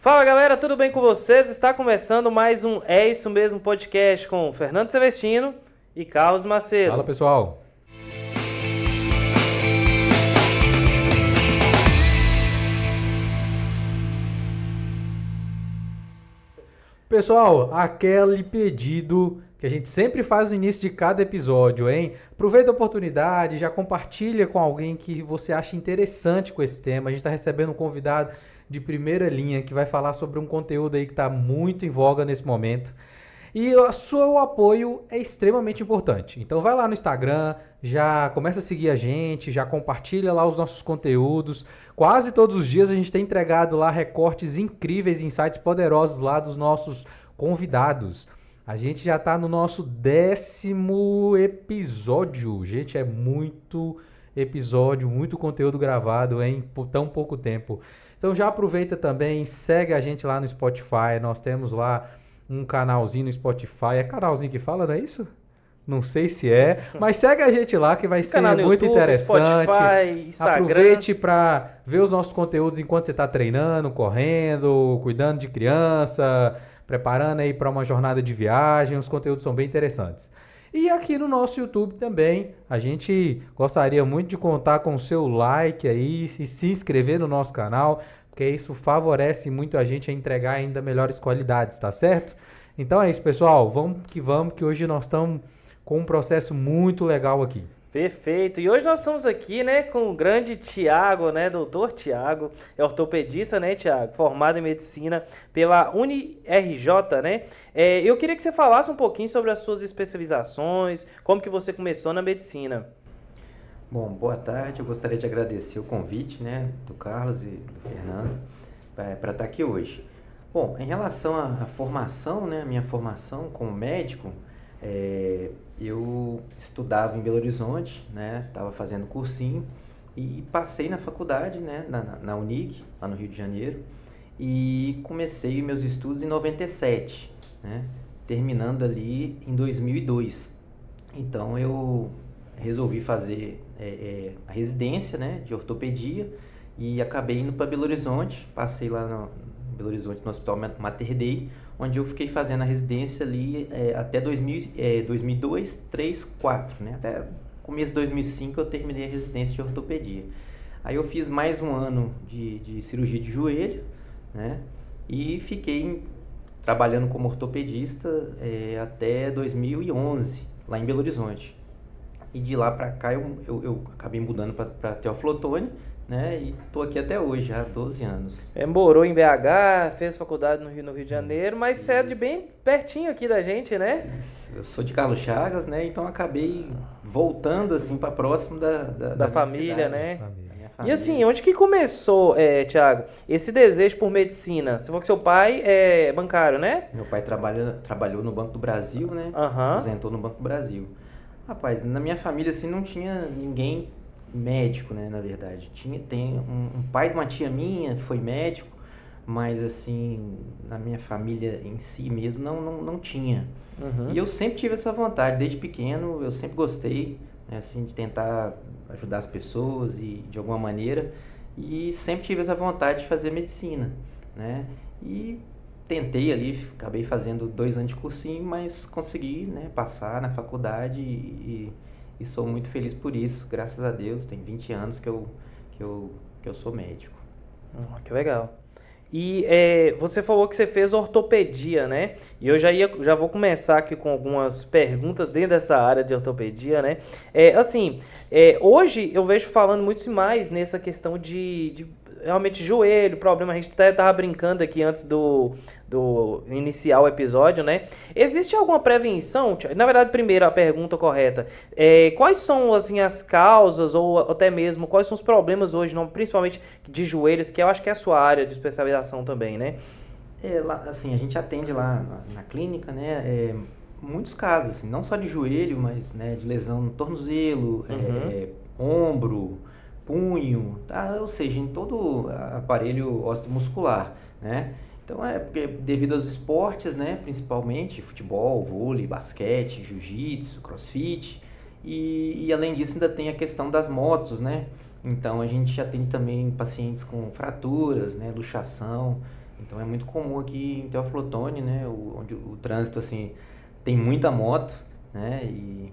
Fala galera, tudo bem com vocês? Está começando mais um É Isso Mesmo podcast com Fernando Sevestino e Carlos Macedo. Fala pessoal! Pessoal, aquele pedido que a gente sempre faz no início de cada episódio, hein? Aproveita a oportunidade, já compartilha com alguém que você acha interessante com esse tema. A gente está recebendo um convidado de primeira linha que vai falar sobre um conteúdo aí que está muito em voga nesse momento. E o seu apoio é extremamente importante. Então vai lá no Instagram, já começa a seguir a gente, já compartilha lá os nossos conteúdos. Quase todos os dias a gente tem entregado lá recortes incríveis, insights poderosos lá dos nossos convidados. A gente já está no nosso 10º episódio. Gente, é muito episódio, muito conteúdo gravado em tão pouco tempo. Então já aproveita também, segue a gente lá no Spotify. Nós temos lá um canalzinho no Spotify. É canalzinho que fala, não é isso? Não sei se é, mas segue a gente lá que vai ser muito YouTube, interessante. Spotify, Instagram. Aproveite para ver os nossos conteúdos enquanto você está treinando, correndo, cuidando de criança, preparando aí para uma jornada de viagem. Os conteúdos são bem interessantes. E aqui no nosso YouTube também, a gente gostaria muito de contar com o seu like aí e se inscrever no nosso canal, porque isso favorece muito a gente a entregar ainda melhores qualidades, tá certo? Então é isso, pessoal. Vamos, que hoje nós estamos com um processo muito legal aqui. Perfeito. E hoje nós estamos aqui, né, com o grande Thiago, né, doutor Thiago, é ortopedista, né, Thiago, formado em medicina pela UniRJ, né? Eu queria que você falasse um pouquinho sobre as suas especializações, como que você começou na medicina. Bom, boa tarde. Eu gostaria de agradecer o convite, né, do Carlos e do Fernando para estar aqui hoje. Bom, em relação à formação, né, minha formação como médico, eu estudava em Belo Horizonte, né, estava fazendo cursinho e passei na faculdade, né, na Unig, lá no Rio de Janeiro, e comecei meus estudos em 97, né, terminando ali em 2002. Então eu resolvi fazer a residência, né, de ortopedia e acabei indo para Belo Horizonte. Passei lá no Belo Horizonte no Hospital Mater Dei, onde eu fiquei fazendo a residência ali até 2002, 2003, 2004, né? Até começo de 2005 eu terminei a residência de ortopedia. Aí eu fiz mais um ano de cirurgia de joelho, né? E fiquei trabalhando como ortopedista até 2011, lá em Belo Horizonte. E de lá para cá eu acabei mudando para Teófilo Otoni, né? E tô aqui até hoje, há 12 anos. Morou em BH, fez faculdade no Rio de Janeiro, mas você é de bem pertinho aqui da gente, né? Isso. Eu sou de Carlos Chagas, né? Então acabei voltando assim para próximo da família, cidade, né? Família. E assim, onde que começou, Thiago, esse desejo por medicina? Você falou que seu pai é bancário, né? Meu pai trabalhou no Banco do Brasil, né? Aposentou no Banco do Brasil. Rapaz, na minha família assim não tinha ninguém médico, né, na verdade. Tem um pai de uma tia minha foi médico, mas assim, na minha família em si mesmo não tinha. E eu sempre tive essa vontade, desde pequeno, eu sempre gostei, né, assim, de tentar ajudar as pessoas e de alguma maneira, e sempre tive essa vontade de fazer medicina, né? E tentei ali, acabei fazendo 2 anos de cursinho, mas consegui, né, passar na faculdade e sou muito feliz por isso, graças a Deus. Tem 20 anos que eu sou médico. Que legal. E você falou que você fez ortopedia, né? E eu já vou começar aqui com algumas perguntas dentro dessa área de ortopedia, né? Hoje eu vejo falando muito mais nessa questão de realmente joelho, problema. A gente até estava brincando aqui antes do iniciar o episódio, né? Existe alguma prevenção? Na verdade, primeiro a pergunta correta. Quais são assim, as causas ou até mesmo quais são os problemas hoje, principalmente de joelhos, que eu acho que é a sua área de especialização também, né? Lá, assim, a gente atende lá na clínica, né? Muitos casos, assim, não só de joelho, mas, né, de lesão no tornozelo, ombro, punho, tá? Ou seja, em todo aparelho osteomuscular, né? Então porque devido aos esportes, né, principalmente futebol, vôlei, basquete, jiu-jitsu, crossfit, e além disso ainda tem a questão das motos, né? Então a gente atende também pacientes com fraturas, né, luxação, Então é muito comum aqui em Teófilo Otoni, né, onde o trânsito assim tem muita moto, né, e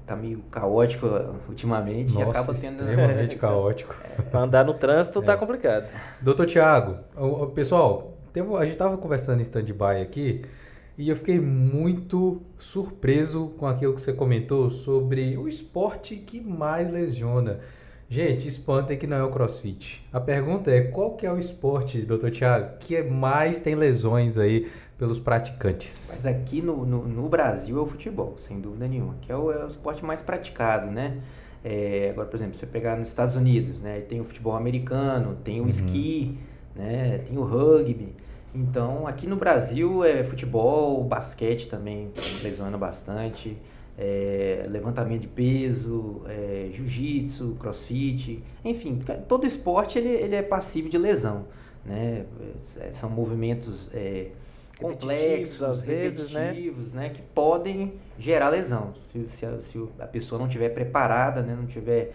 tá meio caótico ultimamente e Nossa, acaba tendo extremamente caótico. Pra andar no trânsito tá complicado. Doutor Tiago, pessoal, a gente estava conversando em stand-by aqui e eu fiquei muito surpreso com aquilo que você comentou sobre o esporte que mais lesiona. Gente, espantem que não é o CrossFit. A pergunta é, qual que é o esporte, doutor Tiago, que mais tem lesões aí pelos praticantes? Mas aqui no Brasil é o futebol, sem dúvida nenhuma, que é o esporte mais praticado, né? Agora, por exemplo, você pegar nos Estados Unidos, né? Tem o futebol americano, tem o esqui, né? Tem o rugby. Então, aqui no Brasil é futebol, basquete também lesiona bastante, levantamento de peso, jiu-jitsu, crossfit, enfim, todo esporte ele é passivo de lesão, né? São movimentos complexos, às vezes, repetitivos, né? Que podem gerar lesão. Se a pessoa não estiver preparada, né? Não tiver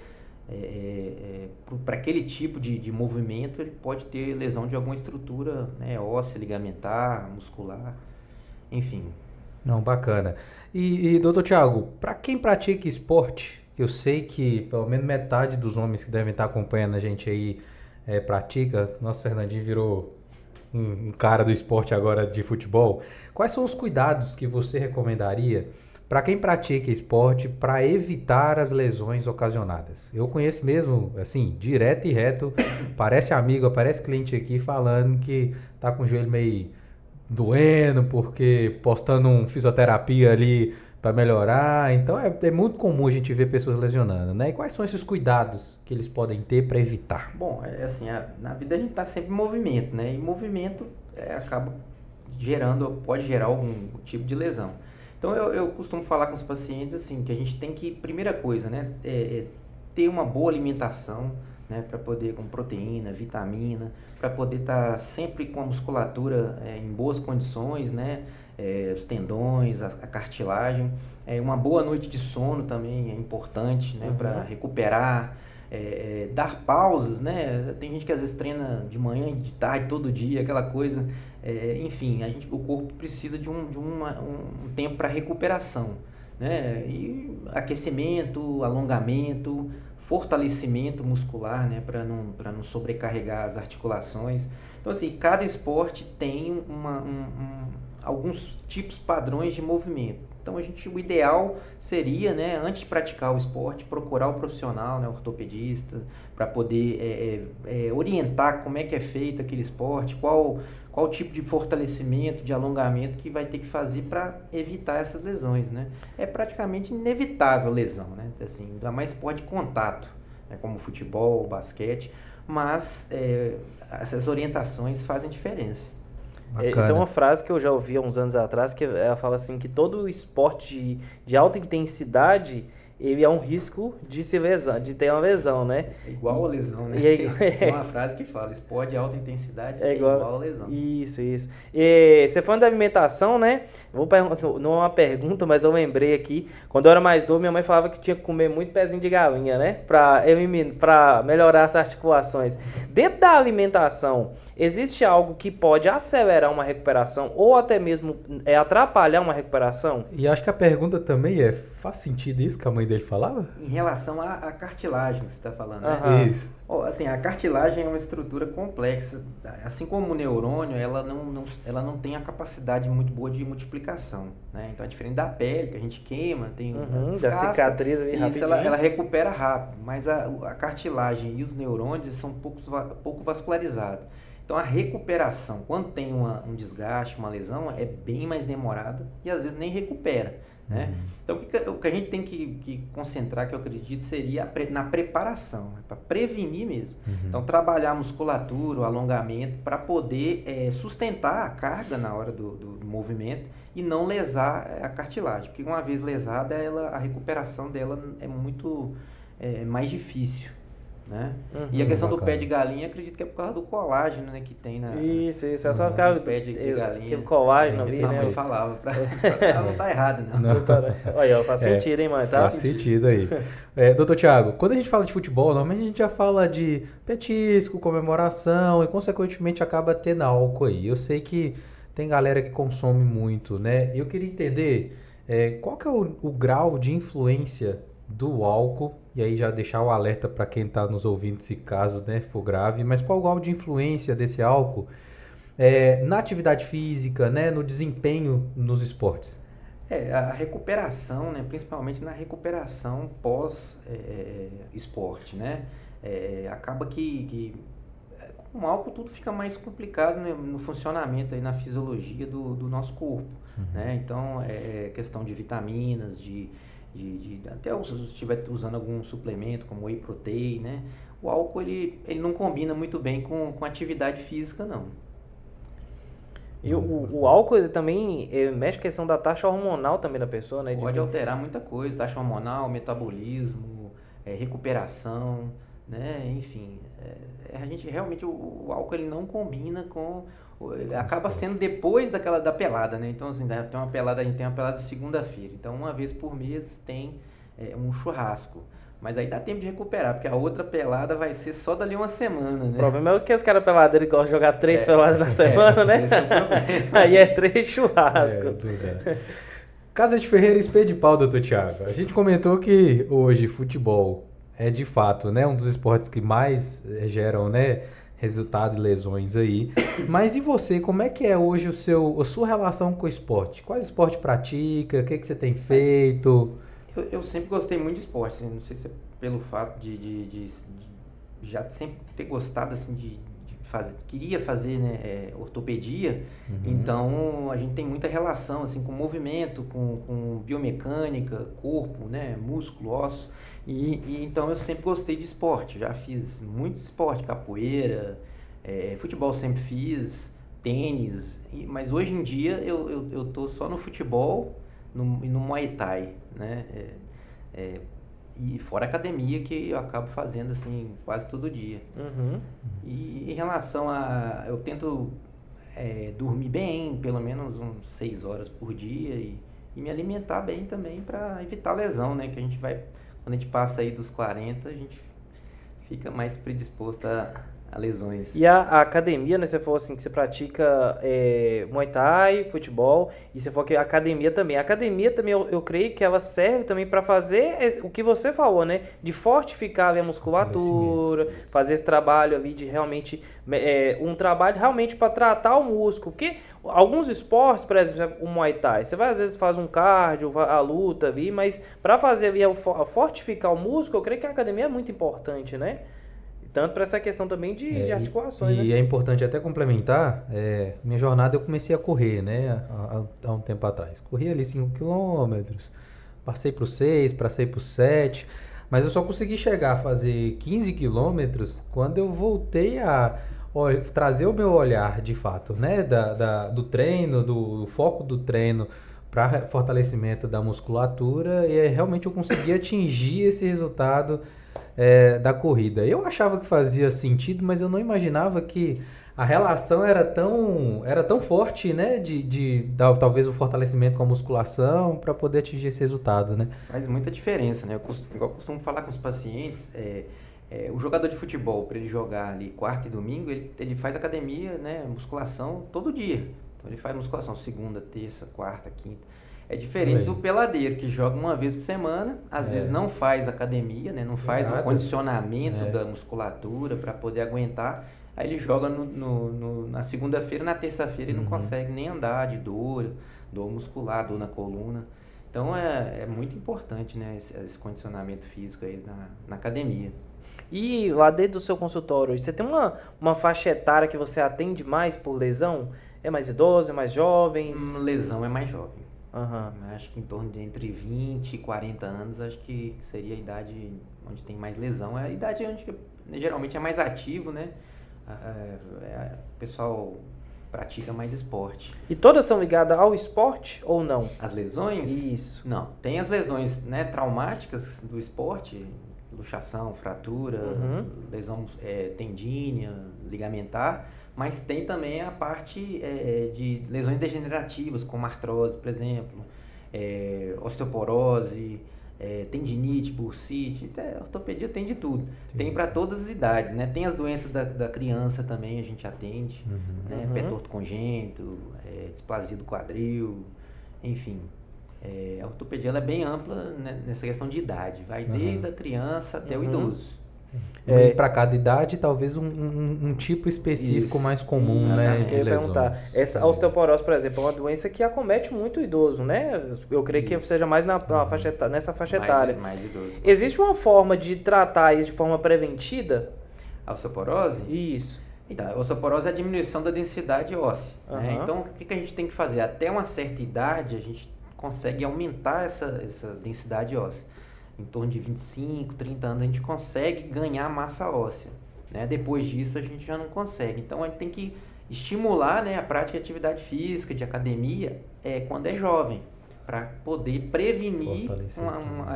para aquele tipo de movimento, ele pode ter lesão de alguma estrutura, né? Óssea, ligamentar, muscular, enfim. Não, bacana. E doutor Tiago, para quem pratica esporte, que eu sei que pelo menos metade dos homens que devem estar acompanhando a gente aí pratica, nosso Fernandinho virou um cara do esporte agora de futebol. Quais são os cuidados que você recomendaria para quem pratica esporte para evitar as lesões ocasionadas? Eu conheço mesmo, assim, direto e reto, parece amigo, parece cliente aqui falando que tá com o joelho meio doendo porque postando um fisioterapia ali para melhorar. Então é muito comum a gente ver pessoas lesionando, né? E quais são esses cuidados que eles podem ter para evitar? Bom, assim, na vida a gente está sempre em movimento, né? E movimento acaba pode gerar algum tipo de lesão. Então eu costumo falar com os pacientes assim, que a gente tem que, primeira coisa, né? Ter uma boa alimentação, né? Para poder, com proteína, vitamina, para poder estar sempre com a musculatura em boas condições, né? Os tendões, a cartilagem. Uma boa noite de sono também é importante, né? Para recuperar. Dar pausas, né? Tem gente que às vezes treina de manhã e de tarde, todo dia, aquela coisa. Enfim, o corpo precisa de um tempo para recuperação, né? E aquecimento, alongamento, fortalecimento muscular, né? Para não sobrecarregar as articulações. Então, assim, cada esporte tem alguns tipos padrões de movimento. Então, o ideal seria, né, antes de praticar o esporte, procurar o profissional, né, o ortopedista, para poder orientar como é que é feito aquele esporte, qual tipo de fortalecimento, de alongamento que vai ter que fazer para evitar essas lesões, né? É praticamente inevitável lesão, né? Assim, ainda mais esporte de contato, né, como futebol, basquete, mas essas orientações fazem diferença. Tem uma frase que eu já ouvi há uns anos atrás, que ela fala assim, que todo esporte de alta intensidade, ele é um risco de se lesar, de ter uma lesão, né? É igual a lesão, né? É uma frase que fala, esporte de alta intensidade é igual a lesão. Isso. E você falando da alimentação, né? Vou perguntar, não é uma pergunta, mas eu lembrei aqui, quando eu era mais novo, minha mãe falava que tinha que comer muito pezinho de galinha, né? Para melhorar as articulações. Dentro da alimentação, existe algo que pode acelerar uma recuperação ou até mesmo atrapalhar uma recuperação? E acho que a pergunta também faz sentido isso que a mãe dele falava? Em relação à cartilagem que você está falando, né? Isso. Assim, a cartilagem é uma estrutura complexa. Assim como o neurônio, ela não tem a capacidade muito boa de multiplicação, né? Então é diferente da pele, que a gente queima, tem da cicatriz ali rapidinho. Isso, ela recupera rápido, mas a cartilagem e os neurônios são pouco vascularizados. Então a recuperação, quando tem um desgaste, uma lesão, é bem mais demorada e às vezes nem recupera, né? Então o que a gente tem que concentrar, que eu acredito, seria na preparação, para prevenir mesmo. Então trabalhar a musculatura, o alongamento, para poder sustentar a carga na hora do movimento e não lesar a cartilagem, porque uma vez lesada, a recuperação dela é muito mais difícil. né? Uhum. E a questão do Bacana. pé de galinha, acredito que é por causa do colágeno, né, que tem Isso, é só ficar no pé de galinha. aquele colágeno ali, Minha né? mãe falava, não tá errado, não. Não. Olha, faz sentido, hein, mãe? Tá? Faz sentido aí. Doutor Thiago, quando a gente fala de futebol, normalmente a gente já fala de petisco, comemoração e, consequentemente, acaba tendo álcool aí. Eu sei que tem galera que consome muito, né? Eu queria entender qual que é o grau de influência do álcool, e aí já deixar o alerta para quem está nos ouvindo, se caso, né, for grave, mas qual o grau de influência desse álcool na atividade física, né, no desempenho nos esportes? A recuperação, né, principalmente na recuperação pós-esporte, né, acaba que com o álcool tudo fica mais complicado, né, no funcionamento, aí, na fisiologia do nosso corpo, né, então questão de vitaminas, até se estiver usando algum suplemento como whey protein, né, o álcool ele não combina muito bem com atividade física, não. E o álcool ele também mexe com a questão da taxa hormonal também da pessoa, né? Pode alterar muita coisa, taxa hormonal, metabolismo, recuperação, né? Enfim, a gente realmente o álcool ele não combina com acaba sendo depois da pelada, né? Então assim, a gente tem uma pelada segunda-feira, então uma vez por mês tem um churrasco. Mas aí dá tempo de recuperar, porque a outra pelada vai ser só dali uma semana, né? O problema é que os caras peladeiros gostam de jogar 3 peladas na semana, né? Esse é o problema. Aí é 3 churrascos. Casa de Ferreira e Espelho de Pau, doutor Thiago. A gente comentou que hoje futebol é de fato, né, um dos esportes que mais geram, né, resultado e lesões aí. Mas e você, como é que é hoje a sua relação com o esporte? Quais esporte pratica? O que você tem feito? Eu sempre gostei muito de esporte, assim, não sei se é pelo fato de já sempre ter gostado assim, de fazer, queria fazer, né, ortopedia, então a gente tem muita relação assim, com movimento, com biomecânica, corpo, né, músculo, osso, e então eu sempre gostei de esporte, já fiz muito esporte, capoeira, futebol sempre fiz, tênis, mas hoje em dia eu tô só no futebol e no Muay Thai, né? E fora a academia que eu acabo fazendo assim quase todo dia. E em relação eu tento dormir bem, pelo menos uns 6 horas por dia e me alimentar bem também para evitar lesão, né? Que a gente quando a gente passa aí dos 40, a gente fica mais predisposto a lesões. E a academia, né? Você falou assim que você pratica Muay Thai, futebol, e você falou que a academia também. A academia também, eu creio que ela serve também para fazer o que você falou, né? De fortificar ali a musculatura, fazer esse trabalho ali de realmente, um trabalho realmente para tratar o músculo. Porque alguns esportes, por exemplo, o Muay Thai, você vai às vezes faz um cardio, a luta ali, mas para fazer ali, fortificar o músculo, eu creio que a academia é muito importante, né? Tanto para essa questão também de articulações, né? E é importante até complementar, minha jornada eu comecei a correr, né, há um tempo atrás. Corri ali 5 quilômetros, passei para os 6, passei para os 7, mas eu só consegui chegar a fazer 15 quilômetros quando eu voltei a trazer o meu olhar, de fato, né, do treino, do foco do treino para fortalecimento da musculatura, e realmente eu consegui atingir esse resultado da corrida. Eu achava que fazia sentido, mas eu não imaginava que a relação era tão forte, né, de talvez o fortalecimento com a musculação para poder atingir esse resultado, né? Faz muita diferença, né? Eu costumo falar com os pacientes, o jogador de futebol, para ele jogar ali quarta e domingo, ele faz academia, né, musculação todo dia. Então ele faz musculação segunda, terça, quarta, quinta. É diferente do peladeiro, que joga uma vez por semana, às vezes não faz academia, né? Não faz um condicionamento da musculatura para poder aguentar. Aí ele joga na segunda-feira, na terça-feira ele não consegue nem andar de dor muscular, dor na coluna. Então é muito importante, né, esse condicionamento físico aí na academia. E lá dentro do seu consultório, você tem uma faixa etária que você atende mais por lesão? É mais idoso, é mais jovens? Lesão é mais jovem. Acho que em torno de entre 20 e 40 anos, acho que seria a idade onde tem mais lesão. É a idade onde geralmente é mais ativo, né? O pessoal pratica mais esporte. E todas são ligadas ao esporte ou não? As lesões? Isso. Não, tem as lesões, né, traumáticas do esporte, luxação, fratura, Uhum. lesão tendínea, ligamentar, mas tem também a parte de lesões degenerativas, como artrose, por exemplo, osteoporose, tendinite, bursite, ortopedia tem de tudo. Tem para todas as idades, né? Tem as doenças da criança também, a gente atende, né? Pé torto congênito, displasia do quadril, enfim. A ortopedia ela é bem ampla, né, nessa questão de idade, vai desde a criança até o idoso. E para cada idade, talvez um tipo específico Isso, mais comum, exatamente. né? Isso que eu ia De perguntar. lesões. Essa osteoporose, por exemplo, é uma doença que acomete muito o idoso, né? Eu creio que Isso. seja mais nessa faixa etária. Mais idoso. Existe uma forma de tratar isso de forma preventiva? A osteoporose? Isso. Então, a osteoporose é a diminuição da densidade óssea, né? Aham. Então, o que a gente tem que fazer? Até uma certa idade, a gente consegue aumentar essa densidade óssea. Em torno de 25, 30 anos, a gente consegue ganhar massa óssea, né? Depois disso, a gente já não consegue. Então, a gente tem que estimular, né, a prática de atividade física, de academia, quando é jovem, para poder prevenir Fortalecer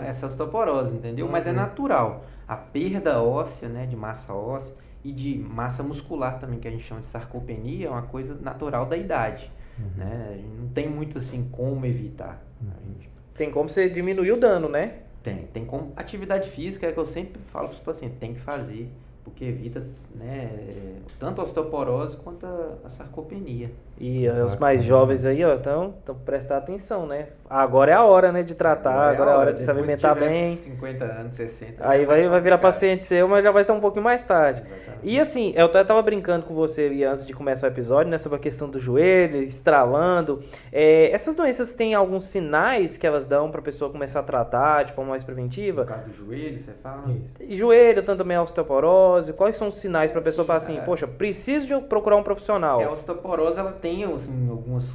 essa osteoporose, entendeu? Mas é natural. A perda óssea, né, de massa óssea e de massa muscular também, que a gente chama de sarcopenia, é uma coisa natural da idade, né? A gente não tem muito assim como evitar. A gente Tem como você diminuir o dano, né? tem como. Atividade física é que eu sempre falo para os pacientes, tem que fazer, porque evita, né, tanto a osteoporose quanto a sarcopenia. E os mais jovens aí, ó, então prestar atenção, né? Agora é a hora, né, de tratar, agora é a hora de se Depois alimentar que tiver bem. 50 anos, 60. Aí é mais vai virar complicado. paciente seu, mas já vai ser um pouquinho mais tarde. Exatamente. E assim, eu tava brincando com você ali antes de começar o episódio, né, sobre a questão do joelho, estralando. Essas doenças têm alguns sinais que elas dão pra pessoa começar a tratar de forma mais No preventiva? caso do joelho, você fala? Isso. E joelho, tanto também a osteoporose, quais são os sinais pra pessoa falar assim, cara. poxa, preciso de procurar um profissional? A osteoporose ela tem assim, alguns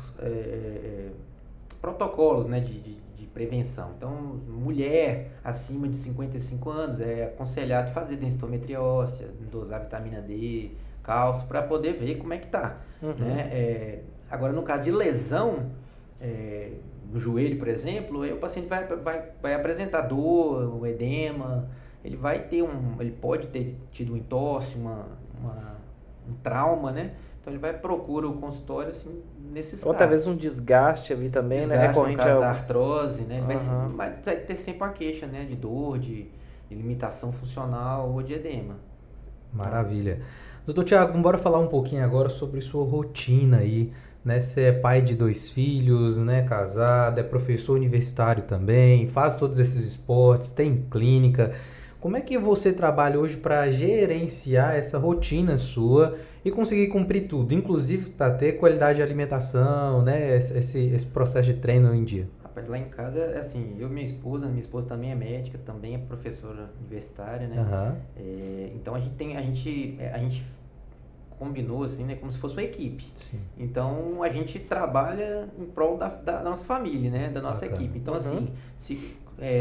protocolos, né, de prevenção. Então, mulher acima de 55 anos é aconselhado fazer densitometria óssea, dosar vitamina D, cálcio, para poder ver como é que tá. Né? Agora, no caso de lesão, no joelho, por exemplo, o paciente vai apresentar dor, um edema, ele pode ter tido um entorse, um trauma, né? Então ele procura o consultório assim, nesses Ou casos. talvez um desgaste ali também, né? Desgaste, Recorrente no caso ao... da artrose, né? Ele Aham. vai ter sempre uma queixa, né? De dor, de limitação funcional ou de edema. Maravilha. Doutor Tiago, bora falar um pouquinho agora sobre sua rotina aí, né? Você é pai de 2 filhos, né? Casado, é professor universitário também, faz todos esses esportes, tem clínica. Como é que você trabalha hoje para gerenciar essa rotina sua e conseguir cumprir tudo, inclusive para ter qualidade de alimentação, né? Esse processo de treino em dia? Rapaz, lá em casa, assim, minha esposa também é médica, também é professora universitária, né? Aham. Então a gente combinou assim, né, como se fosse uma equipe. Sim. Então a gente trabalha em prol da nossa família, né, da nossa Bacana. equipe. Então assim,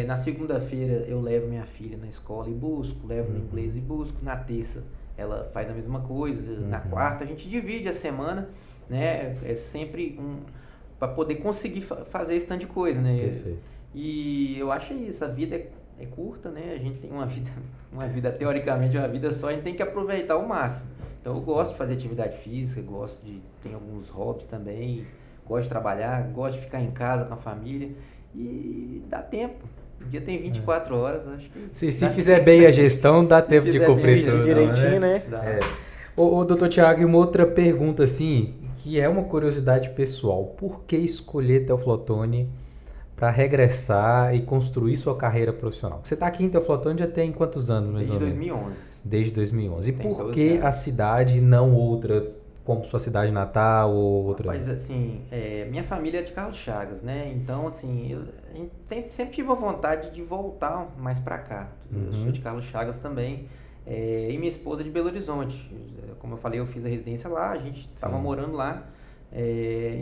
na segunda-feira eu levo minha filha na escola e busco, levo no inglês e busco, na terça ela faz a mesma coisa, na quarta a gente divide a semana, né, é sempre para poder conseguir fazer esse tanto de coisa, né. Perfeito. E eu acho isso, a vida é curta, né? A gente tem uma vida teoricamente uma vida só, a gente tem que aproveitar ao máximo. Então eu gosto de fazer atividade física, tem alguns hobbies também, gosto de trabalhar, gosto de ficar em casa com a família e dá tempo. O dia tem 24 horas, acho que... Se fizer bem a gestão, dá tempo de fizer cumprir bem tudo, direitinho, né? né? Dá. Ô, doutor Tiago, e uma outra pergunta assim, que é uma curiosidade pessoal. Por que escolher Teoflotone para regressar e construir sua carreira profissional? Você está aqui em Teoflotone já tem quantos anos, mais Desde ou menos? 2011. Desde 2011. E Tem por 12 que anos. a cidade e não outra, como sua cidade natal ou outra? Mas assim, minha família é de Carlos Chagas, né? Então, assim, a gente sempre tive a vontade de voltar mais pra cá. Eu sou de Carlos Chagas também. E minha esposa é de Belo Horizonte. Como eu falei, eu fiz a residência lá, a gente estava morando lá.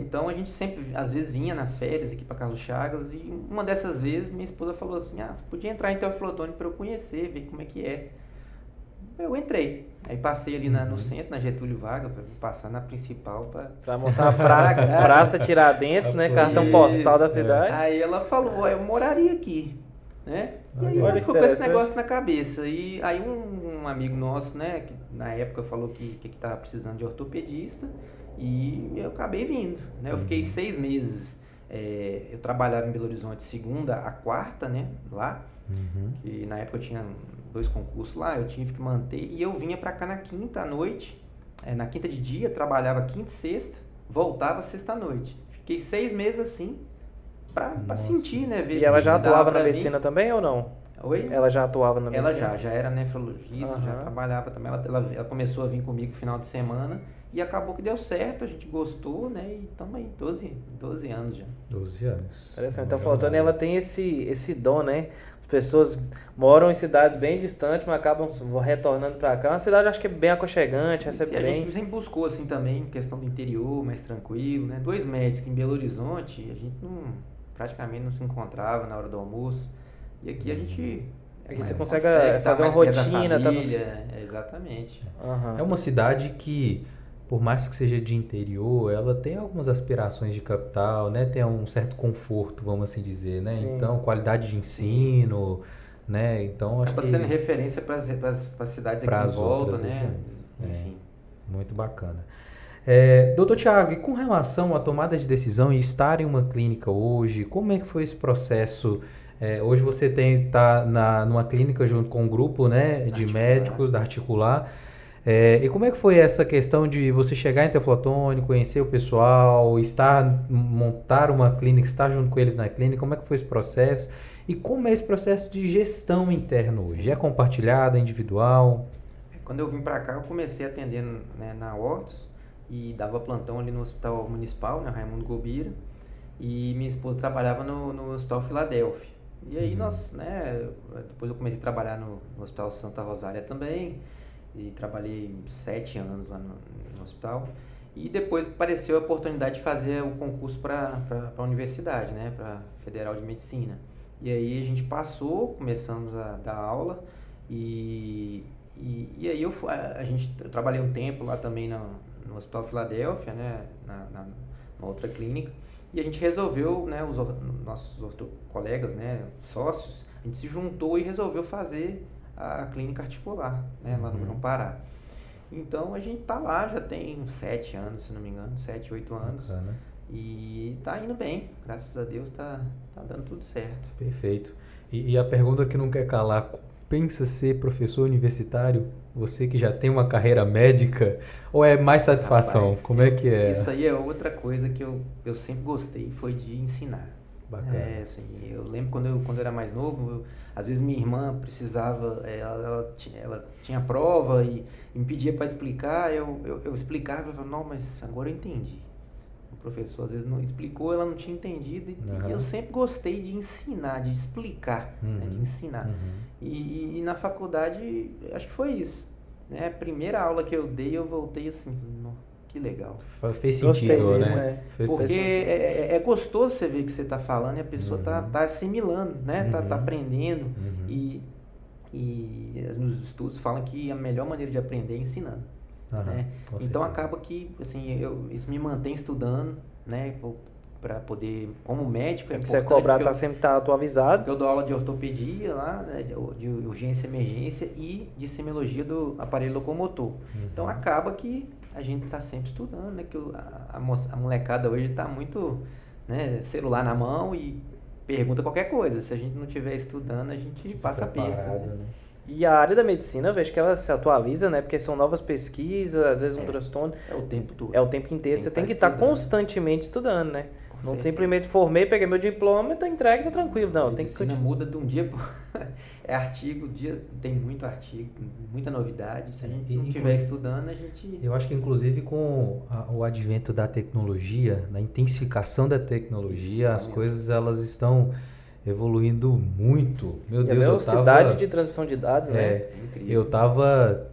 Então a gente sempre, às vezes, vinha nas férias aqui para Carlos Chagas. E uma dessas vezes, minha esposa falou assim: você podia entrar em Teoflotone para eu conhecer, ver como é que é. Eu entrei. Aí passei ali no centro, na Getúlio Vargas, vou passar na principal Pra mostrar a Praça Tiradentes, né? Cartão postal da cidade. Aí ela falou: eu moraria aqui. né? E Olha aí que ficou com esse interessante. negócio na cabeça. E aí um amigo nosso, né, que na época falou que tava precisando de ortopedista e eu acabei vindo, né? Eu fiquei 6 meses. Eu trabalhava em Belo Horizonte segunda a quarta, né, lá. E na época eu tinha 2 concursos lá, eu tive que manter. E eu vinha pra cá na quinta à noite, na quinta de dia, trabalhava quinta e sexta, voltava sexta à noite. Fiquei 6 meses assim, pra sentir, né, ver E ela se já dava atuava pra na vir. medicina também ou não? Oi? Ela já atuava na Ela medicina? já era nefrologista, já Aham. trabalhava também. Ela começou a vir comigo no final de semana e acabou que deu certo, a gente gostou, né? E estamos aí, 12 anos já. 12 anos. Interessante. Uma Então, faltando, jornada. ela tem esse dom, né? As pessoas moram em cidades bem distantes, mas acabam retornando pra cá. Uma cidade, acho que é bem aconchegante, recebe E a bem. gente sempre buscou assim também, questão do interior, mais tranquilo, né? 2 médicos em Belo Horizonte, a gente praticamente não se encontrava na hora do almoço. E aqui a gente Aqui você consegue tá fazer uma mais perto da rotina, tá no- família, exatamente. Aham. É uma cidade que, por mais que seja de interior, ela tem algumas aspirações de capital, né? Tem um certo conforto, vamos assim dizer, né? Sim. Então, qualidade de ensino, né? Então, acho Acaba que sendo referência para as cidades aqui pras em volta, outras né? regiões. Enfim. muito bacana. Doutor Tiago, e com relação à tomada de decisão e estar em uma clínica hoje, como é que foi esse processo? Hoje você está numa clínica junto com um grupo, né, de Articular. médicos da Articular. E como é que foi essa questão de você chegar em Teoflotone, conhecer o pessoal, montar uma clínica, estar junto com eles na clínica? Como é que foi esse processo? E como é esse processo de gestão interna hoje? É compartilhado, é individual? Quando eu vim para cá, eu comecei atendendo, né, na Hortus e dava plantão ali no Hospital Municipal, né, Raimundo Gobira, e minha esposa trabalhava no Hospital Filadélfia. E aí nós, né, depois eu comecei a trabalhar no Hospital Santa Rosália também, e trabalhei 7 anos lá no hospital. E depois apareceu a oportunidade de fazer o concurso para a universidade, né, para Federal de Medicina. E aí a gente passou, começamos a dar aula e aí eu trabalhei um tempo lá também no Hospital Filadélfia, né, na outra clínica, e a gente resolveu, né, os nossos colegas, né, sócios, a gente se juntou e resolveu fazer a clínica articular, né, lá no Grão Pará. Então a gente tá lá, já tem 7 anos, se não me engano, 7, 8 anos. Bacana. E tá indo bem, graças a Deus tá dando tudo certo. Perfeito. E a pergunta que não quer calar, pensa ser professor universitário? Você que já tem uma carreira médica, ou é mais satisfação? Rapaz, Como é que é? Isso aí é outra coisa que eu sempre gostei, foi de ensinar. Bacana. Assim, eu lembro quando eu era mais novo, às vezes minha irmã precisava, ela tinha prova e me pedia para explicar, eu explicava e falava, não, mas agora eu entendi. O professor às vezes não explicou, ela não tinha entendido, e eu sempre gostei de ensinar, de explicar, né, de ensinar. E na faculdade, acho que foi isso, né? A primeira aula que eu dei, eu voltei assim, que legal. Fez Gostei sentido, disso, né? né? Fez Porque sentido. é gostoso você ver que você está falando e a pessoa tá assimilando, né? Tá aprendendo. E nos estudos falam que a melhor maneira de aprender é ensinando. Aham, Né? com Então certeza. acaba que assim, isso me mantém estudando, né? Para poder, como médico, é Porque você importante. cobrar, porque sempre tá atualizado. porque eu dou aula de ortopedia lá, né, de urgência e emergência e de semiologia do aparelho locomotor. Então acaba que a gente está sempre estudando, né? Que a molecada hoje está muito, né, celular na mão e pergunta qualquer coisa. Se a gente não estiver estudando, a gente passa aperto. Preparado, Né? né? E a área da medicina, eu vejo que ela se atualiza, né? Porque são novas pesquisas, às vezes um transtorno. É o tempo todo. É o tempo inteiro. Tem Você que tem tá que estar estudando. constantemente estudando, né? Com Não certeza. simplesmente formei, peguei meu diploma e tô entregue, tá tranquilo. Não, A tem que medicina continuar. muda de um dia para é artigo, tem muito artigo, muita novidade. Se a gente não estiver estudando, a gente Eu acho que inclusive com o advento da tecnologia, na intensificação da tecnologia, as coisas elas estão evoluindo muito. Meu E a Deus, eu velocidade tava, de transmissão de dados, né? é incrível. eu tava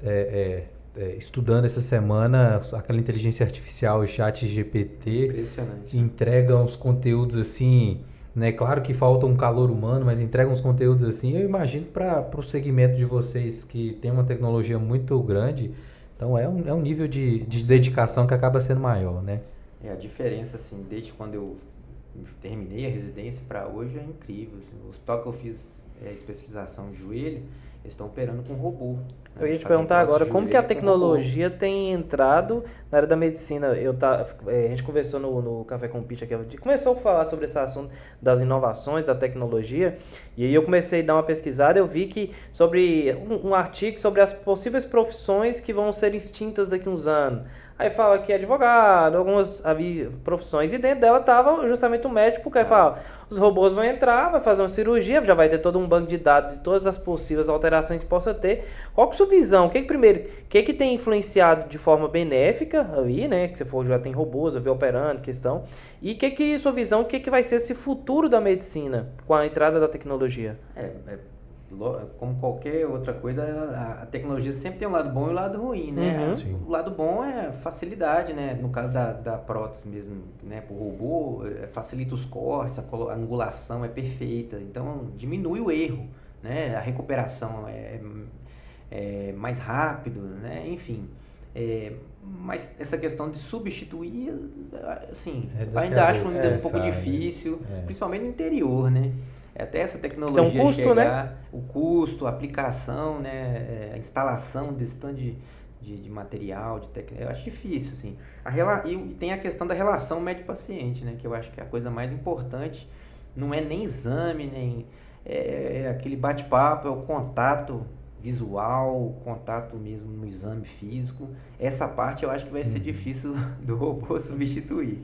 estudando essa semana aquela inteligência artificial, o chat GPT, Impressionante. entrega uns conteúdos assim, né? Claro que falta um calor humano, mas entrega uns conteúdos assim. Eu imagino para o segmento de vocês que tem uma tecnologia muito grande, então é um nível de dedicação que acaba sendo maior, né? A diferença, assim, desde quando eu terminei a residência para hoje é incrível. Assim, o hospital que eu fiz especialização de joelho, eles estão operando com robô. Né? Eu ia te Fazem perguntar prótese agora, de como que a joelho com robô. tecnologia tem entrado na área da medicina? A gente conversou no Café com Pitch aqui, começou a falar sobre esse assunto das inovações, da tecnologia, e aí eu comecei a dar uma pesquisada, eu vi que sobre um artigo sobre as possíveis profissões que vão ser extintas daqui a uns anos. Aí fala que é advogado, algumas profissões, e dentro dela estava justamente o médico, porque aí fala, os robôs vão entrar, vai fazer uma cirurgia, já vai ter todo um banco de dados de todas as possíveis alterações que possa ter. Qual que é a sua visão? O que tem influenciado de forma benéfica ali, né? Que você falou, já tem robôs, eu vi operando, questão. E sua visão, o que vai ser esse futuro da medicina com a entrada da tecnologia? Como qualquer outra coisa, a tecnologia sempre tem um lado bom e um lado ruim, né? Uhum. O lado bom é facilidade, né? No caso da prótese mesmo, né? Por robô, facilita os cortes, a angulação é perfeita, então diminui o erro, né? A recuperação é mais rápido, né? Enfim. Mas essa questão de substituir, assim, ainda acho um pouco difícil, principalmente no interior, né? Até essa tecnologia tem um custo, chegar, né? o custo, a aplicação, né? A instalação desse tanto de material, eu acho difícil, assim. E tem a questão da relação médico-paciente, né? Que eu acho que é a coisa mais importante. Não é nem exame, nem aquele bate-papo, é o contato visual, o contato mesmo no exame físico. Essa parte eu acho que vai ser difícil do robô substituir.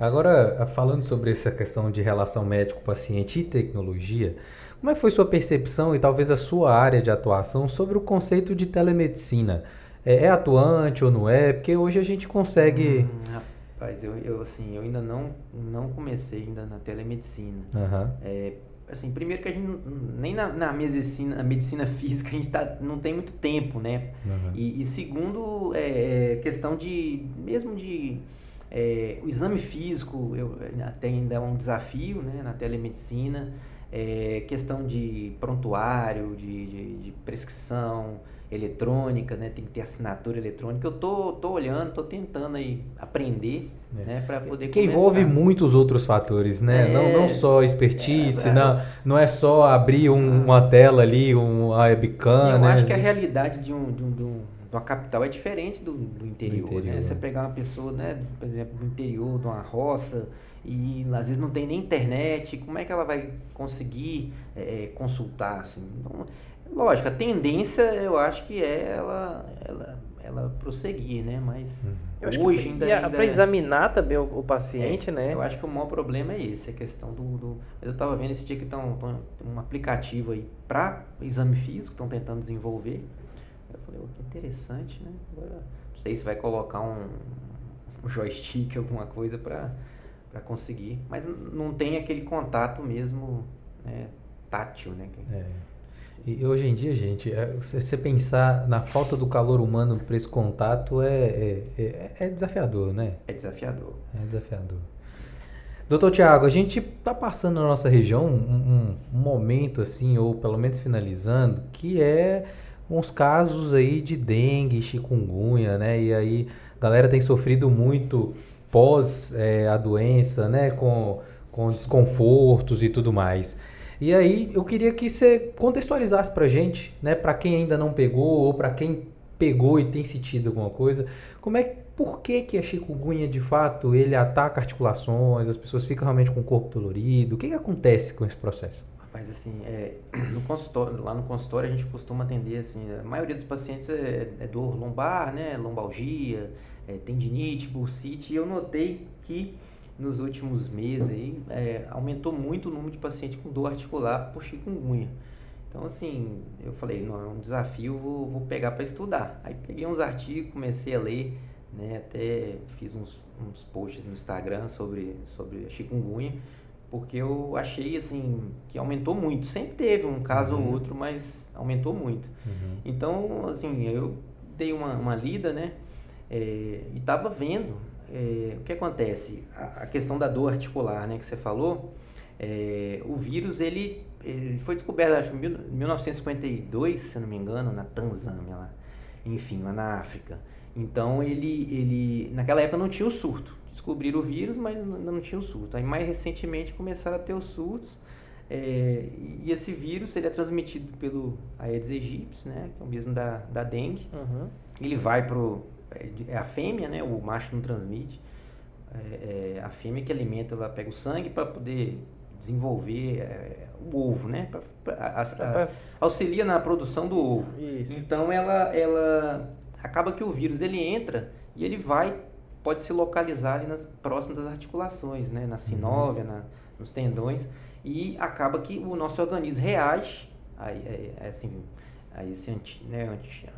Agora, falando sobre essa questão de relação médico-paciente e tecnologia, como é que foi sua percepção e talvez a sua área de atuação sobre o conceito de telemedicina? É atuante ou não é? Porque hoje a gente consegue... Rapaz, eu ainda não comecei ainda na telemedicina. Assim, primeiro que a gente nem na medicina física a gente não tem muito tempo, né? E segundo, questão o exame físico até ainda é um desafio, né, na telemedicina, questão de prontuário, de prescrição eletrônica, né, tem que ter assinatura eletrônica. Eu tô olhando, tô tentando aí aprender, né, para poder que envolve muitos outros fatores, né? Não só expertise, não é só abrir uma tela ali, uma webcam, eu né? acho que a realidade de uma capital é diferente do interior, né? Você pegar uma pessoa, né, por exemplo, do interior, de uma roça, e às vezes não tem nem internet, como é que ela vai conseguir consultar, assim? Então, lógico, a tendência eu acho que ela prosseguir, né? Mas hoje ainda para examinar também o paciente, né? Eu acho que o maior problema é esse, a questão eu estava vendo esse dia que estão um aplicativo aí para exame físico, estão tentando desenvolver. Eu falei, que interessante, né? Agora, não sei se vai colocar um joystick, alguma coisa para conseguir, mas não tem aquele contato mesmo, né, tátil, né? E hoje em dia, gente, você pensar na falta do calor humano para esse contato é desafiador, né? É desafiador. É desafiador. Doutor Tiago, a gente está passando na nossa região um momento assim, ou pelo menos finalizando, que é uns casos aí de dengue, chikungunya, né? E aí a galera tem sofrido muito pós a doença, né? Com desconfortos e tudo mais. E aí eu queria que você contextualizasse pra gente, né? Para quem ainda não pegou ou para quem pegou e tem sentido alguma coisa, por que a chikungunya de fato ele ataca articulações, as pessoas ficam realmente com o corpo dolorido? O que acontece com esse processo? Mas assim, lá no consultório a gente costuma atender, assim, a maioria dos pacientes é dor lombar, né, lombalgia, tendinite, bursite, e eu notei que nos últimos meses aí, aumentou muito o número de pacientes com dor articular por chikungunya. Então assim, eu falei, não, é um desafio, vou pegar para estudar. Aí peguei uns artigos, comecei a ler, né, até fiz uns posts no Instagram sobre a chikungunya, porque eu achei assim que aumentou muito. Sempre teve um caso ou outro, mas aumentou muito. Então, assim, eu dei uma lida, né? E estava vendo o que acontece. A questão da dor articular, né, que você falou, o vírus ele foi descoberto, acho, em 1952, se não me engano, na Tanzânia, lá, enfim, lá na África. Então, ele naquela época não tinha o surto. Descobriram o vírus, mas ainda não tinha o surto. Aí mais recentemente começaram a ter os surtos. E esse vírus ele é transmitido pelo Aedes aegypti, né, que é o mesmo da dengue. Ele vai é a fêmea, né, o macho não transmite. A fêmea que alimenta, ela pega o sangue para poder desenvolver o ovo, né, auxilia na produção do ovo. Isso. Então ela acaba que o vírus ele entra e ele pode se localizar ali próximo das articulações, né, na sinóvia, nos tendões, e acaba que o nosso organismo reage a esse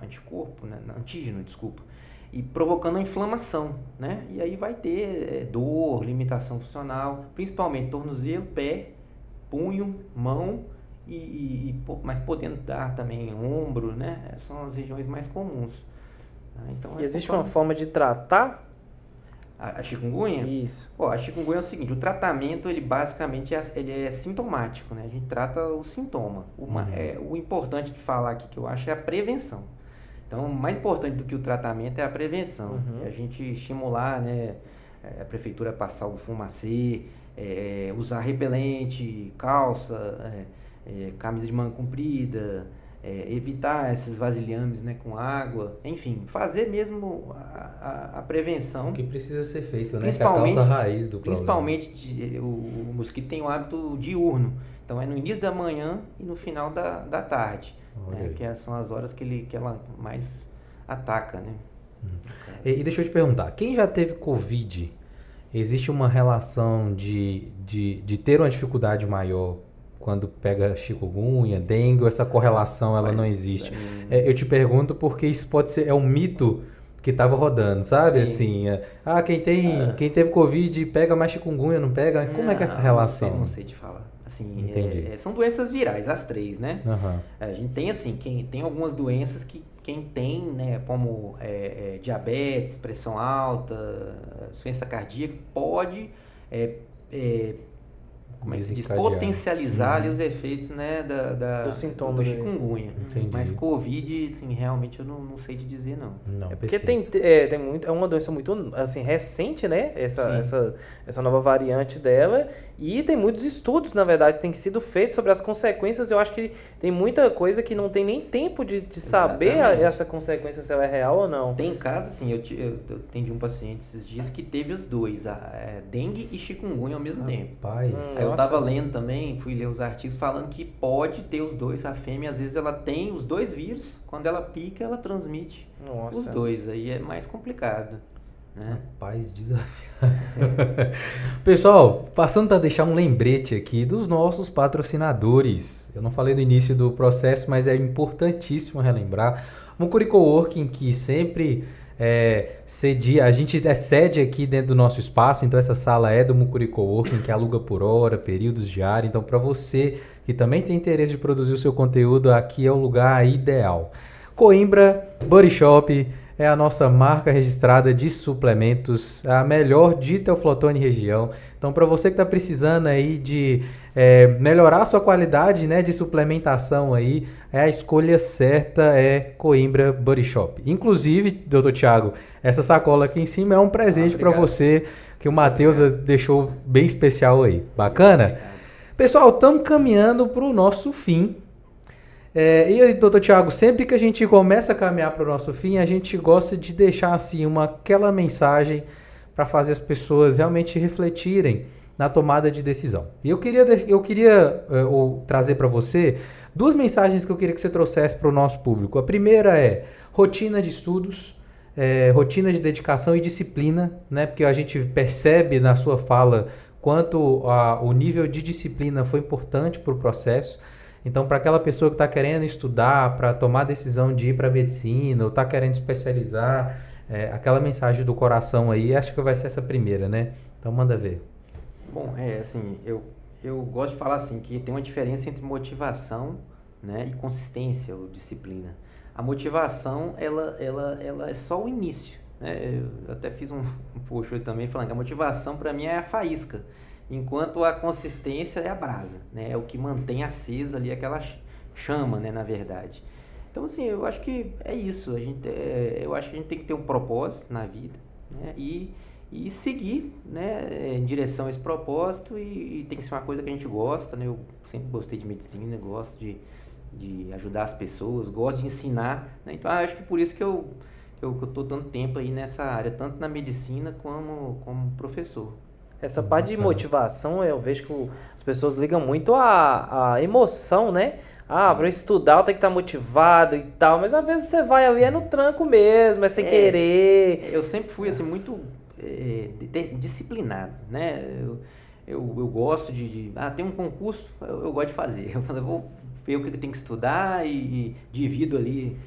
anticorpo, né, antígeno, desculpa, e provocando a inflamação, né? E aí vai ter dor, limitação funcional, principalmente tornozelo, pé, punho, mão mas podendo dar também ombro, né? São as regiões mais comuns. Então, E existe uma forma de tratar? A chikungunya? Isso. A chikungunya é o seguinte, o tratamento, ele basicamente ele é sintomático, né? A gente trata o sintoma. O importante de falar aqui, que eu acho, é a prevenção. Então, o mais importante do que o tratamento é a prevenção. É a gente estimular, né, a prefeitura a passar o fumacê, usar repelente, calça, camisa de manga comprida, evitar esses vasilhames, né, com água, enfim, fazer mesmo a prevenção. O que precisa ser feito, né? Principalmente, que é a causa raiz do problema. Principalmente o mosquito tem o hábito diurno, então é no início da manhã e no final da tarde, né, que são as horas que ela mais ataca, né? E deixa eu te perguntar, quem já teve Covid, existe uma relação de ter uma dificuldade maior quando pega chikungunya, dengue, ou essa correlação ela não existe? Eu te pergunto porque isso pode ser, é um mito que estava rodando, sabe? Sim. Assim, quem teve Covid pega mais chikungunya, não pega? Como é que é essa relação? Não sei te falar. Assim, Entendi. São doenças virais, as três, né? Uhum. A gente tem, assim, tem algumas doenças que quem tem, né, como diabetes, pressão alta, insuficiência cardíaca, pode como é que se diz? Potencializar ali os efeitos, né, dos sintomas do chikungunya. Entendi. Mas Covid, assim, realmente eu não sei te dizer, não. Não, Porque perfeito. tem muito, é uma doença muito assim, recente, né? Essa nova variante dela. E tem muitos estudos, na verdade, que têm sido feitos sobre as consequências. Eu acho que tem muita coisa que não tem nem tempo de saber essa consequência, se ela é real ou não. Tem casos, assim, eu atendi um paciente esses dias que teve os dois, dengue e chikungunya ao mesmo tempo. Rapaz. Aí eu tava lendo também, fui ler os artigos falando que pode ter os dois. A fêmea, às vezes, ela tem os dois vírus. Quando ela pica, ela transmite os dois. Aí é mais complicado, né? Rapaz, desafiado. Pessoal, passando para deixar um lembrete aqui dos nossos patrocinadores. Eu não falei no início do processo, mas é importantíssimo relembrar. Mucuri Coworking, que sempre a gente cede aqui dentro do nosso espaço, então essa sala é do Mucuri Coworking, que aluga por hora, períodos diários. Então, para você que também tem interesse de produzir o seu conteúdo, aqui é o lugar ideal. Coimbra Body Shop é a nossa marca registrada de suplementos, a melhor de Teoflotone região. Então, para você que está precisando aí de melhorar a sua qualidade, né, de suplementação aí, a escolha certa é Coimbra Body Shop. Inclusive, Dr. Thiago, essa sacola aqui em cima é um presente para você que o Matheus deixou bem especial aí. Bacana? Obrigado. Pessoal, estamos caminhando para o nosso fim. E aí, doutor Thiago, sempre que a gente começa a caminhar para o nosso fim, a gente gosta de deixar assim aquela mensagem para fazer as pessoas realmente refletirem na tomada de decisão. E eu queria trazer para você duas mensagens que eu queria que você trouxesse para o nosso público. A primeira é rotina de estudos, rotina de dedicação e disciplina, né? Porque a gente percebe na sua fala quanto o nível de disciplina foi importante para o processo. Então, para aquela pessoa que está querendo estudar, para tomar a decisão de ir para a medicina, ou está querendo especializar, aquela mensagem do coração aí, acho que vai ser essa primeira, né? Então, manda ver. Bom, assim, eu gosto de falar assim, que tem uma diferença entre motivação, né, e consistência, ou disciplina. A motivação, ela é só o início, né? Eu até fiz um post também falando que a motivação, para mim, é a faísca. Enquanto a consistência é a brasa, né? É o que mantém acesa ali aquela chama, né, na verdade. Então, assim, eu acho que é isso. Eu acho que a gente tem que ter um propósito na vida, né? E e seguir, né, em direção a esse propósito e tem que ser uma coisa que a gente gosta, né? Eu sempre gostei de medicina, gosto de ajudar as pessoas, gosto de ensinar, né? Então acho que por isso que eu estou tanto tempo aí nessa área, tanto na medicina como professor. Essa parte de motivação, eu vejo que as pessoas ligam muito à emoção, né? Ah, para eu estudar eu tenho que estar motivado e tal, mas às vezes você vai ali no tranco mesmo, é sem querer. Eu sempre fui assim muito disciplinado, né? Eu gosto tem um concurso, eu gosto de fazer. Eu vou ver o que eu tenho que estudar e divido ali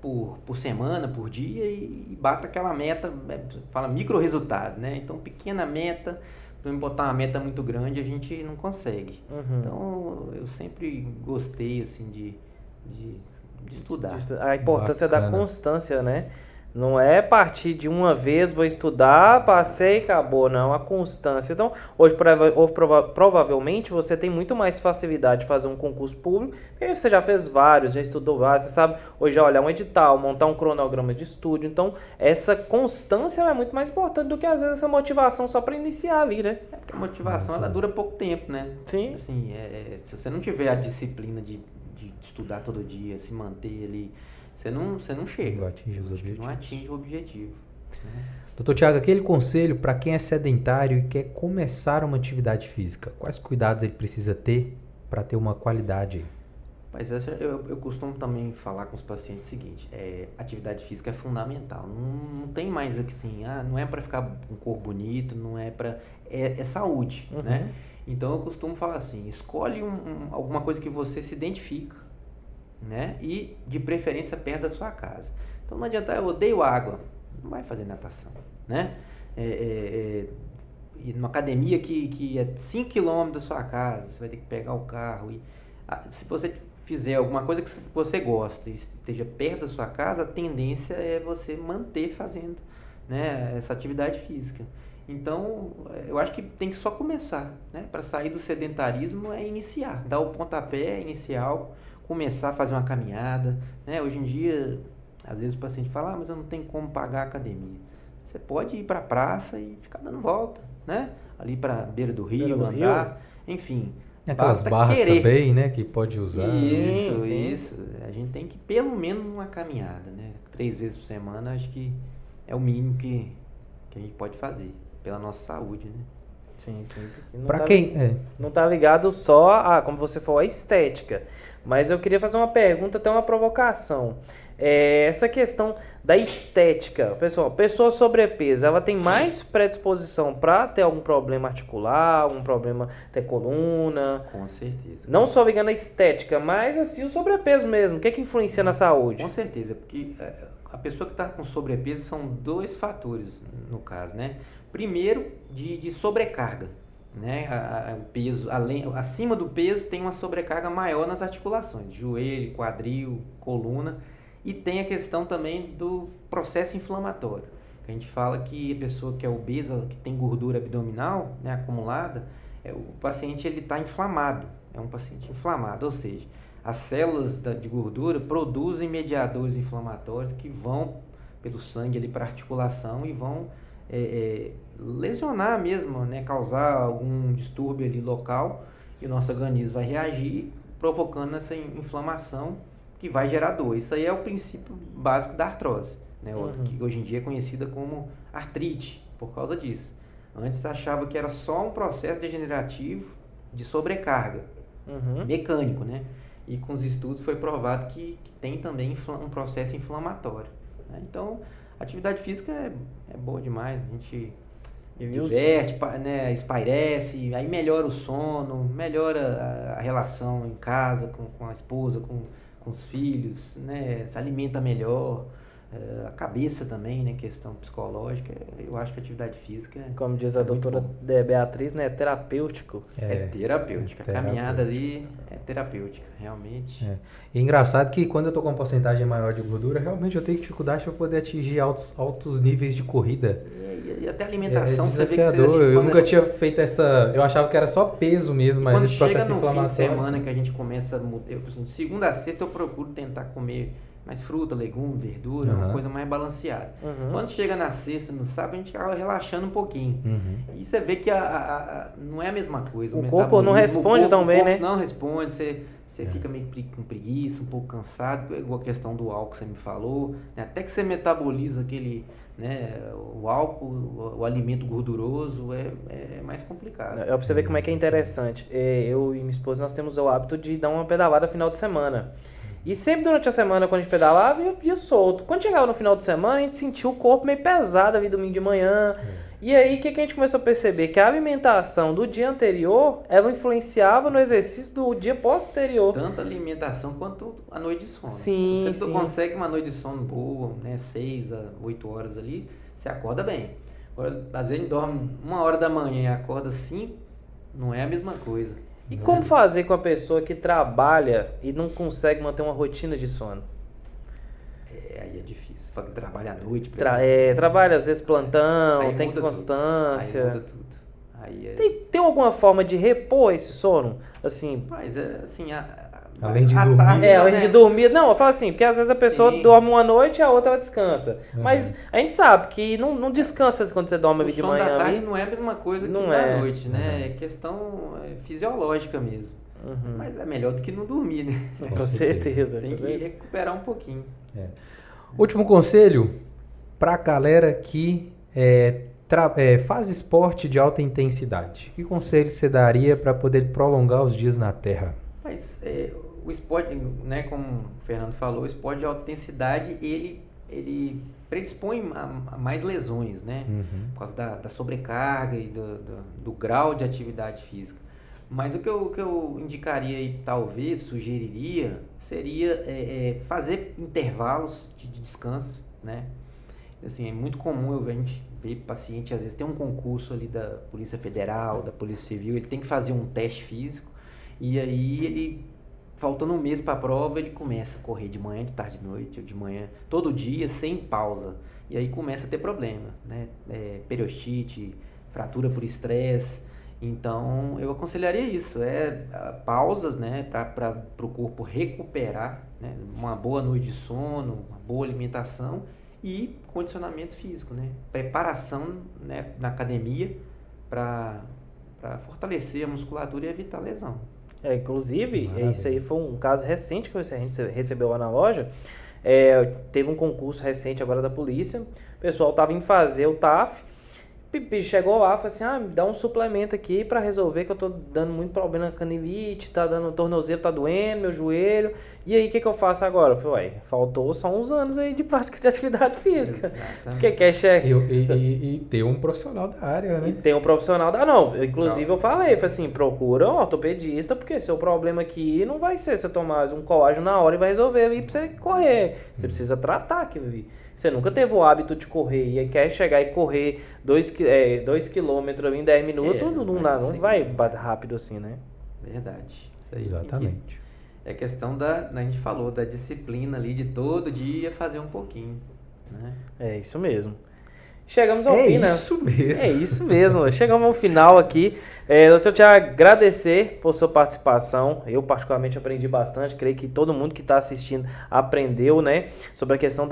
por semana, por dia e bato aquela meta, fala micro resultado, né? Então, pequena meta, para me botar uma meta muito grande, a gente não consegue. Então, eu sempre gostei, assim, de estudar. A importância da constância, né? Não é partir de uma vez, vou estudar, passei e acabou, não. A constância. Então, hoje provavelmente você tem muito mais facilidade de fazer um concurso público, porque você já fez vários, já estudou vários, você sabe hoje olhar um edital, montar um cronograma de estudo. Então, essa constância é muito mais importante do que às vezes essa motivação só para iniciar ali, né? Porque a motivação ela dura pouco tempo, né? Sim. Assim, se você não tiver a disciplina de estudar todo dia, se manter ali, você não chega. Não atinge o objetivo. Né? Doutor Tiago, aquele conselho para quem é sedentário e quer começar uma atividade física, quais cuidados ele precisa ter para ter uma qualidade? Mas eu costumo também falar com os pacientes o seguinte, atividade física é fundamental, não tem mais assim, não é para ficar com um corpo bonito, não é para... É saúde, né? Então eu costumo falar assim, escolhe alguma coisa que você se identifica, né? E de preferência perto da sua casa. Então não adianta, eu odeio água, não vai fazer natação, né? E numa academia que é 5 km da sua casa, você vai ter que pegar o carro se você fizer alguma coisa que você gosta e esteja perto da sua casa, a tendência é você manter fazendo, né, essa atividade física. Então, eu acho que tem que só começar, né? Para sair do sedentarismo é iniciar, dar o pontapé inicial, começar a fazer uma caminhada, né? Hoje em dia, às vezes o paciente fala, mas eu não tenho como pagar a academia. Você pode ir para a praça e ficar dando volta, né? Ali para beira do rio, andar, enfim. Aquelas barras querer. Também, né? Que pode usar. Isso. A gente tem que pelo menos uma caminhada, né? 3 vezes por semana, acho que é o mínimo que a gente pode fazer pela nossa saúde, né? Sim. Para quem não tá ligado só como você falou, a estética. Mas eu queria fazer uma pergunta, até uma provocação. Essa questão da estética, pessoa sobrepeso, ela tem mais predisposição para ter algum problema articular, algum problema ter coluna? Com certeza. Não só ligando a estética, mas assim o sobrepeso mesmo. O que influencia na saúde? Com certeza, porque a pessoa que está com sobrepeso são 2 fatores no caso, né? Primeiro, de sobrecarga, né? O peso, acima do peso tem uma sobrecarga maior nas articulações, joelho, quadril, coluna. E tem a questão também do processo inflamatório. A gente fala que a pessoa que é obesa, que tem gordura abdominal, né, acumulada, o paciente está inflamado. É um paciente inflamado, ou seja, as células de gordura produzem mediadores inflamatórios que vão pelo sangue ali para a articulação e vão lesionar mesmo, né, causar algum distúrbio ali local e o nosso organismo vai reagir, provocando essa inflamação que vai gerar dor. Isso aí é o princípio básico da artrose, né? Que hoje em dia é conhecida como artrite, por causa disso. Antes achava que era só um processo degenerativo de sobrecarga, mecânico, né? E com os estudos foi provado que tem também um processo inflamatório, né? Então, a atividade física é boa demais, a gente diverte, né, espairece, aí melhora o sono, melhora a relação em casa com a esposa, com os filhos, né, se alimenta melhor, a cabeça também, né, questão psicológica. Eu acho que a atividade física como diz a doutora Beatriz, né, é terapêutico. É terapêutica. A caminhada ali é terapêutica, realmente. E é engraçado que quando eu tô com uma porcentagem maior de gordura, realmente eu tenho dificuldade para poder atingir altos níveis de corrida. E até a alimentação, você vê que eu nunca tinha feito essa... Eu achava que era só peso mesmo, mas esse processo de inflamação... Quando chega no fim de semana que a gente começa a mudar... De segunda a sexta eu procuro tentar comer mais fruta, legume, verdura, uma coisa mais balanceada. Quando chega na sexta, no sábado, a gente acaba relaxando um pouquinho. E você vê que não é a mesma coisa. O corpo não responde tão bem, né? Não responde, você fica meio com preguiça, um pouco cansado, igual a questão do álcool que você me falou, né? Até que você metaboliza aquele, né, o álcool, o alimento gorduroso, é mais complicado. É pra você ver como é que é interessante. Eu e minha esposa, nós temos o hábito de dar uma pedalada no final de semana. E sempre durante a semana, quando a gente pedalava, ia solto. Quando chegava no final de semana, a gente sentia o corpo meio pesado ali domingo de manhã. E aí, o que a gente começou a perceber? Que a alimentação do dia anterior, ela influenciava no exercício do dia posterior. Tanto a alimentação quanto a noite de sono. Sim, Se você consegue uma noite de sono boa, né, 6 a 8 horas ali, você acorda bem. Agora, às vezes a gente dorme 1 hora da manhã e acorda 5, não é a mesma coisa. E como fazer com a pessoa que trabalha e não consegue manter uma rotina de sono? Aí é difícil. Fala que trabalha à noite, por trabalha às vezes plantão, aí tem muda constância. Aí muda tudo. Tem alguma forma de repor esse sono? Assim, mas assim, além de à dormir. tarde, além de dormir. Não, eu falo assim, porque às vezes a pessoa dorme uma noite e a outra ela descansa. Mas a gente sabe que não descansa quando você dorme de manhã. O sono da tarde ali. não é a mesma coisa que Não da é. noite, né? É questão fisiológica mesmo. Mas é melhor do que não dormir, né? Com certeza. Tem que recuperar um pouquinho. Último conselho para a galera que faz esporte de alta intensidade. Que conselho você daria para poder prolongar os dias na Terra? Mas o esporte, né, como o Fernando falou, o esporte de alta intensidade, ele predispõe a mais lesões, né? Por causa da sobrecarga e do grau de atividade física. Mas o que eu indicaria e talvez sugeriria seria fazer intervalos de descanso, né? Assim, é muito comum a gente ver paciente, às vezes tem um concurso ali da Polícia Federal, da Polícia Civil, ele tem que fazer um teste físico e aí ele, faltando um mês para a prova, ele começa a correr de manhã, de tarde, de noite, ou de manhã, todo dia, sem pausa. E aí começa a ter problema, né? Periostite, fratura por estresse. Então, eu aconselharia isso, pausas, né, para o corpo recuperar, né, uma boa noite de sono, uma boa alimentação e condicionamento físico, né, preparação, né, na academia para fortalecer a musculatura e evitar lesão. Inclusive, isso aí foi um caso recente que a gente recebeu lá na loja. Teve um concurso recente agora da polícia, o pessoal estava indo fazer o TAF, chegou lá e falou assim, me dá um suplemento aqui pra resolver que eu tô dando muito problema na canelite, o tornozelo tá doendo, meu joelho, e aí o que eu faço agora? Eu falei, faltou só uns anos aí de prática de atividade física. Exatamente. Porque quer chegar... E ter um profissional da área, né? E tem um profissional da... Não, inclusive eu falei assim, procura um ortopedista, porque seu problema aqui não vai ser você tomar um colágeno na hora e vai resolver ir pra você correr. Você precisa tratar aquilo ali. Você nunca teve o hábito de correr e quer chegar e correr 2 km em 10 minutos, não vai rápido assim, né? Verdade. Isso aí. Exatamente. É questão a gente falou, da disciplina ali de todo dia fazer um pouquinho, né? É isso mesmo. Chegamos ao fim, né? É isso mesmo. É isso mesmo. Chegamos ao final aqui. Doutor, eu te agradecer por sua participação. Eu particularmente aprendi bastante. Creio que todo mundo que está assistindo aprendeu, né? Sobre a questão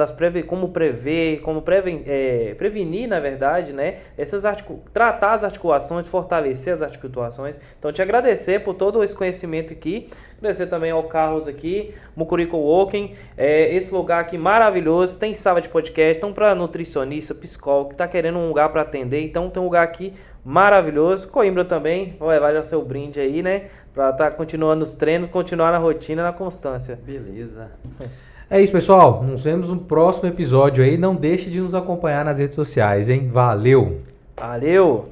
como prever, como prevenir, na verdade, né? Tratar as articulações, fortalecer as articulações. Então, te agradecer por todo esse conhecimento aqui. Agradecer também ao Carlos aqui, Mucurico Walking, esse lugar aqui maravilhoso, tem sala de podcast, então para nutricionista, psicólogo, que está querendo um lugar para atender, então tem um lugar aqui maravilhoso. Coimbra também, vai levar já seu brinde aí, né, para estar continuando os treinos, continuar na rotina, na constância. Beleza. É isso, pessoal, nos vemos no próximo episódio aí, não deixe de nos acompanhar nas redes sociais, hein, valeu! Valeu!